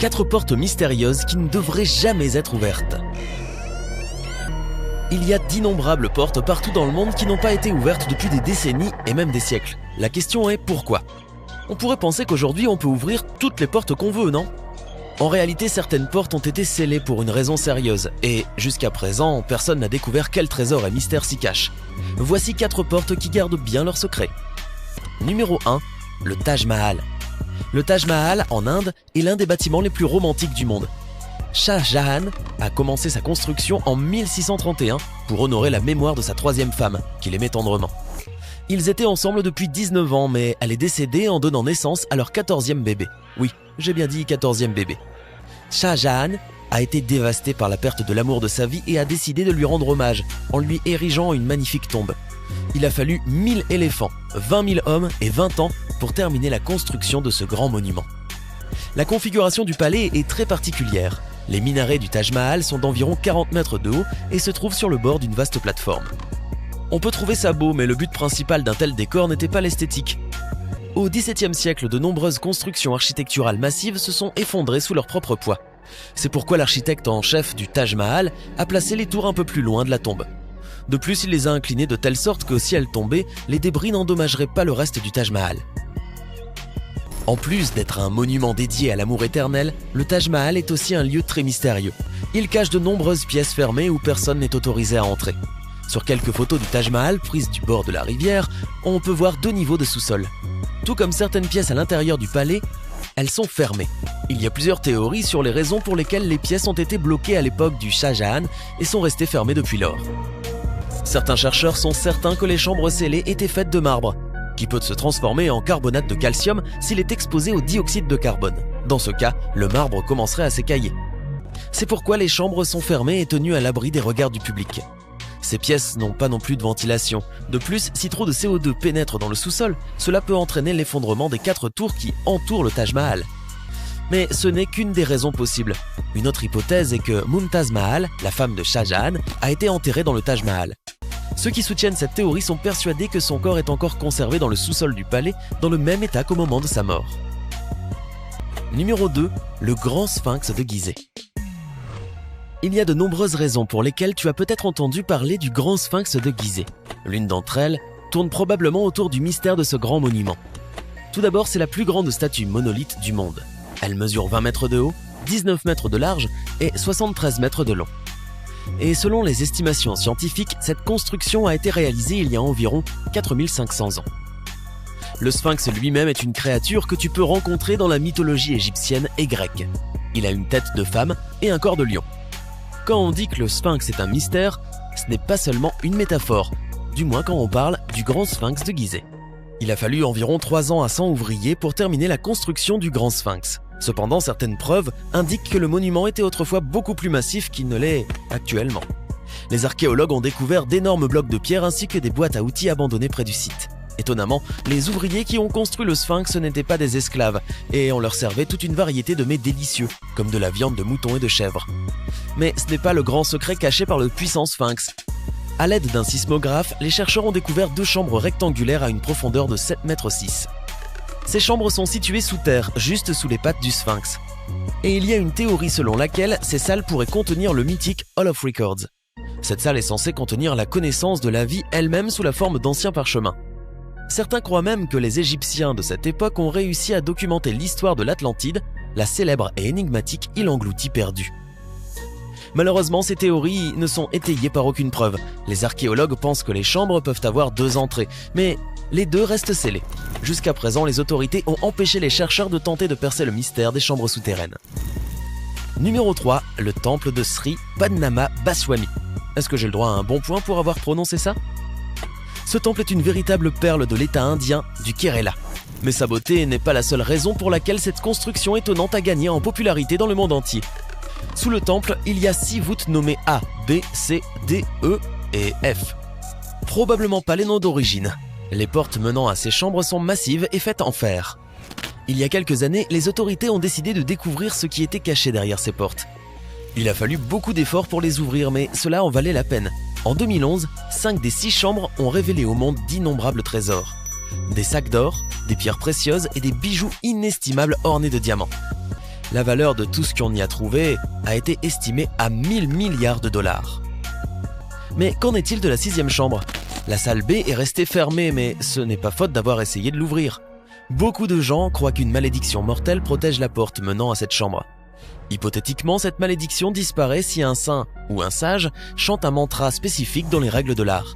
4 portes mystérieuses qui ne devraient jamais être ouvertes. Il y a d'innombrables portes partout dans le monde qui n'ont pas été ouvertes depuis des décennies et même des siècles. La question est pourquoi ? On pourrait penser qu'aujourd'hui on peut ouvrir toutes les portes qu'on veut, non ? En réalité, certaines portes ont été scellées pour une raison sérieuse et jusqu'à présent, personne n'a découvert quel trésor et mystère s'y cache. Voici 4 portes qui gardent bien leur secret. Numéro 1, le Taj Mahal. Le Taj Mahal, en Inde, est l'un des bâtiments les plus romantiques du monde. Shah Jahan a commencé sa construction en 1631 pour honorer la mémoire de sa 3e femme, qu'il aimait tendrement. Ils étaient ensemble depuis 19 ans, mais elle est décédée en donnant naissance à leur 14e bébé. Oui, j'ai bien dit 14e bébé. Shah Jahan a été dévasté par la perte de l'amour de sa vie et a décidé de lui rendre hommage en lui érigeant une magnifique tombe. Il a fallu 1000 éléphants, 20 000 hommes et 20 ans pour terminer la construction de ce grand monument. La configuration du palais est très particulière. Les minarets du Taj Mahal sont d'environ 40 mètres de haut et se trouvent sur le bord d'une vaste plateforme. On peut trouver ça beau, mais le but principal d'un tel décor n'était pas l'esthétique. Au XVIIe siècle, de nombreuses constructions architecturales massives se sont effondrées sous leur propre poids. C'est pourquoi l'architecte en chef du Taj Mahal a placé les tours un peu plus loin de la tombe. De plus, il les a inclinées de telle sorte que si elles tombaient, les débris n'endommageraient pas le reste du Taj Mahal. En plus d'être un monument dédié à l'amour éternel, le Taj Mahal est aussi un lieu très mystérieux. Il cache de nombreuses pièces fermées où personne n'est autorisé à entrer. Sur quelques photos du Taj Mahal prises du bord de la rivière, on peut voir 2 niveaux de sous-sol. Tout comme certaines pièces à l'intérieur du palais, elles sont fermées. Il y a plusieurs théories sur les raisons pour lesquelles les pièces ont été bloquées à l'époque du Shah Jahan et sont restées fermées depuis lors. Certains chercheurs sont certains que les chambres scellées étaient faites de marbre, qui peut se transformer en carbonate de calcium s'il est exposé au dioxyde de carbone. Dans ce cas, le marbre commencerait à s'écailler. C'est pourquoi les chambres sont fermées et tenues à l'abri des regards du public. Ces pièces n'ont pas non plus de ventilation. De plus, si trop de CO2 pénètre dans le sous-sol, cela peut entraîner l'effondrement des 4 tours qui entourent le Taj Mahal. Mais ce n'est qu'une des raisons possibles. Une autre hypothèse est que Mumtaz Mahal, la femme de Shah Jahan, a été enterrée dans le Taj Mahal. Ceux qui soutiennent cette théorie sont persuadés que son corps est encore conservé dans le sous-sol du palais, dans le même état qu'au moment de sa mort. Numéro 2, le grand sphinx de Gizeh. Il y a de nombreuses raisons pour lesquelles tu as peut-être entendu parler du grand sphinx de Gizeh. L'une d'entre elles tourne probablement autour du mystère de ce grand monument. Tout d'abord, c'est la plus grande statue monolithe du monde. Elle mesure 20 mètres de haut, 19 mètres de large et 73 mètres de long. Et selon les estimations scientifiques, cette construction a été réalisée il y a environ 4500 ans. Le sphinx lui-même est une créature que tu peux rencontrer dans la mythologie égyptienne et grecque. Il a une tête de femme et un corps de lion. Quand on dit que le sphinx est un mystère, ce n'est pas seulement une métaphore, du moins quand on parle du grand sphinx de Gizeh. Il a fallu environ 3 ans à 100 ouvriers pour terminer la construction du grand sphinx. Cependant, certaines preuves indiquent que le monument était autrefois beaucoup plus massif qu'il ne l'est actuellement. Les archéologues ont découvert d'énormes blocs de pierre ainsi que des boîtes à outils abandonnées près du site. Étonnamment, les ouvriers qui ont construit le sphinx n'étaient pas des esclaves et on leur servait toute une variété de mets délicieux, comme de la viande de mouton et de chèvre. Mais ce n'est pas le grand secret caché par le puissant sphinx. À l'aide d'un sismographe, les chercheurs ont découvert 2 chambres rectangulaires à une profondeur de 7,6 mètres. Ces chambres sont situées sous terre, juste sous les pattes du sphinx. Et il y a une théorie selon laquelle ces salles pourraient contenir le mythique Hall of Records. Cette salle est censée contenir la connaissance de la vie elle-même sous la forme d'anciens parchemins. Certains croient même que les Égyptiens de cette époque ont réussi à documenter l'histoire de l'Atlantide, la célèbre et énigmatique île engloutie perdue. Malheureusement, ces théories ne sont étayées par aucune preuve. Les archéologues pensent que les chambres peuvent avoir 2 entrées, mais les 2 restent scellées. Jusqu'à présent, les autorités ont empêché les chercheurs de tenter de percer le mystère des chambres souterraines. Numéro 3, le temple de Sri Padmanabha Swami. Est-ce que j'ai le droit à un bon point pour avoir prononcé ça ? Ce temple est une véritable perle de l'État indien du Kerala. Mais sa beauté n'est pas la seule raison pour laquelle cette construction étonnante a gagné en popularité dans le monde entier. Sous le temple, il y a 6 voûtes nommées A, B, C, D, E et F. Probablement pas les noms d'origine. Les portes menant à ces chambres sont massives et faites en fer. Il y a quelques années, les autorités ont décidé de découvrir ce qui était caché derrière ces portes. Il a fallu beaucoup d'efforts pour les ouvrir, mais cela en valait la peine. En 2011, 5 des 6 chambres ont révélé au monde d'innombrables trésors. Des sacs d'or, des pierres précieuses et des bijoux inestimables ornés de diamants. La valeur de tout ce qu'on y a trouvé a été estimée à 1000 milliards de dollars. Mais qu'en est-il de la 6e chambre? La salle B est restée fermée, mais ce n'est pas faute d'avoir essayé de l'ouvrir. Beaucoup de gens croient qu'une malédiction mortelle protège la porte menant à cette chambre. Hypothétiquement, cette malédiction disparaît si un saint ou un sage chante un mantra spécifique dans les règles de l'art.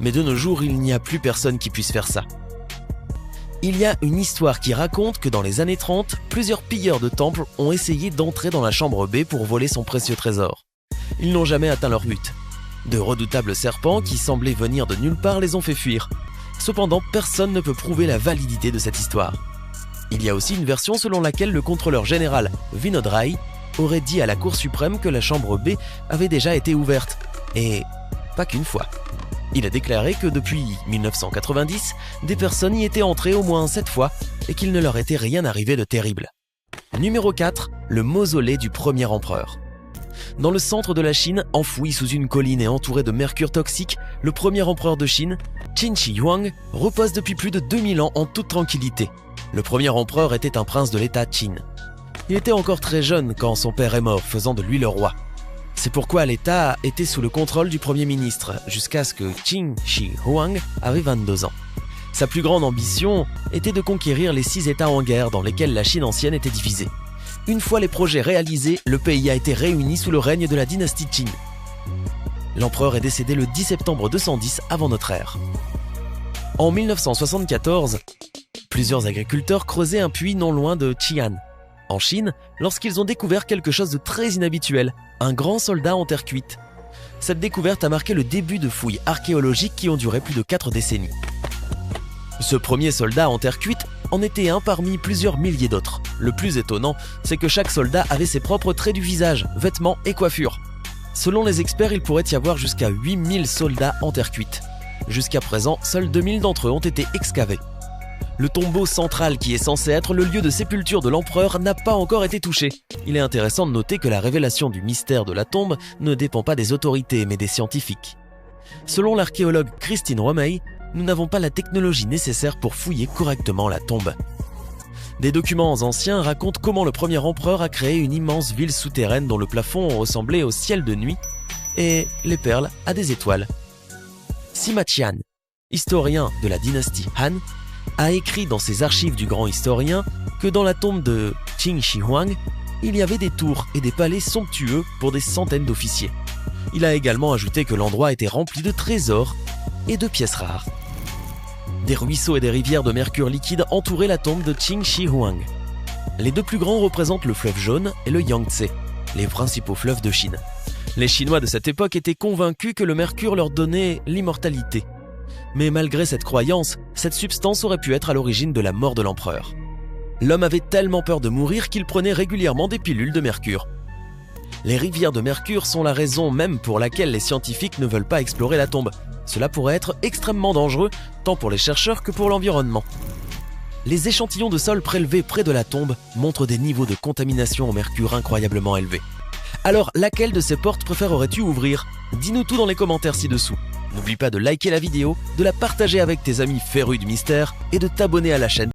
Mais de nos jours, il n'y a plus personne qui puisse faire ça. Il y a une histoire qui raconte que dans les années 30, plusieurs pilleurs de temples ont essayé d'entrer dans la chambre B pour voler son précieux trésor. Ils n'ont jamais atteint leur but. De redoutables serpents qui semblaient venir de nulle part les ont fait fuir. Cependant, personne ne peut prouver la validité de cette histoire. Il y a aussi une version selon laquelle le contrôleur général Vinod Rai aurait dit à la Cour suprême que la chambre B avait déjà été ouverte. Et pas qu'une fois. Il a déclaré que depuis 1990, des personnes y étaient entrées au moins 7 fois et qu'il ne leur était rien arrivé de terrible. Numéro 4, le mausolée du premier empereur. Dans le centre de la Chine, enfoui sous une colline et entouré de mercure toxique, le premier empereur de Chine, Qin Shi Huang, repose depuis plus de 2000 ans en toute tranquillité. Le premier empereur était un prince de l'état Qin. Il était encore très jeune quand son père est mort, faisant de lui le roi. C'est pourquoi l'État était sous le contrôle du Premier ministre, jusqu'à ce que Qin Shi Huang avait 22 ans. Sa plus grande ambition était de conquérir les 6 États en guerre dans lesquels la Chine ancienne était divisée. Une fois les projets réalisés, le pays a été réuni sous le règne de la dynastie Qin. L'empereur est décédé le 10 septembre 210 avant notre ère. En 1974, plusieurs agriculteurs creusaient un puits non loin de Xi'an, en Chine, lorsqu'ils ont découvert quelque chose de très inhabituel, un grand soldat en terre cuite. Cette découverte a marqué le début de fouilles archéologiques qui ont duré plus de 4 décennies. Ce premier soldat en terre cuite en était un parmi plusieurs milliers d'autres. Le plus étonnant, c'est que chaque soldat avait ses propres traits du visage, vêtements et coiffures. Selon les experts, il pourrait y avoir jusqu'à 8000 soldats en terre cuite. Jusqu'à présent, seuls 2000 d'entre eux ont été excavés. Le tombeau central, qui est censé être le lieu de sépulture de l'empereur, n'a pas encore été touché. Il est intéressant de noter que la révélation du mystère de la tombe ne dépend pas des autorités, mais des scientifiques. Selon l'archéologue Christine Romey, nous n'avons pas la technologie nécessaire pour fouiller correctement la tombe. Des documents anciens racontent comment le premier empereur a créé une immense ville souterraine dont le plafond ressemblait au ciel de nuit et les perles à des étoiles. Sima Qian, historien de la dynastie Han, a écrit dans ses archives du grand historien que dans la tombe de Qin Shi Huang, il y avait des tours et des palais somptueux pour des centaines d'officiers. Il a également ajouté que l'endroit était rempli de trésors et de pièces rares. Des ruisseaux et des rivières de mercure liquide entouraient la tombe de Qin Shi Huang. Les deux plus grands représentent le fleuve jaune et le Yangtze, les principaux fleuves de Chine. Les Chinois de cette époque étaient convaincus que le mercure leur donnait l'immortalité. Mais malgré cette croyance, cette substance aurait pu être à l'origine de la mort de l'empereur. L'homme avait tellement peur de mourir qu'il prenait régulièrement des pilules de mercure. Les rivières de mercure sont la raison même pour laquelle les scientifiques ne veulent pas explorer la tombe. Cela pourrait être extrêmement dangereux, tant pour les chercheurs que pour l'environnement. Les échantillons de sol prélevés près de la tombe montrent des niveaux de contamination au mercure incroyablement élevés. Alors, laquelle de ces portes préférerais-tu ouvrir? Dis-nous tout dans les commentaires ci-dessous. N'oublie pas de liker la vidéo, de la partager avec tes amis férus du mystère et de t'abonner à la chaîne.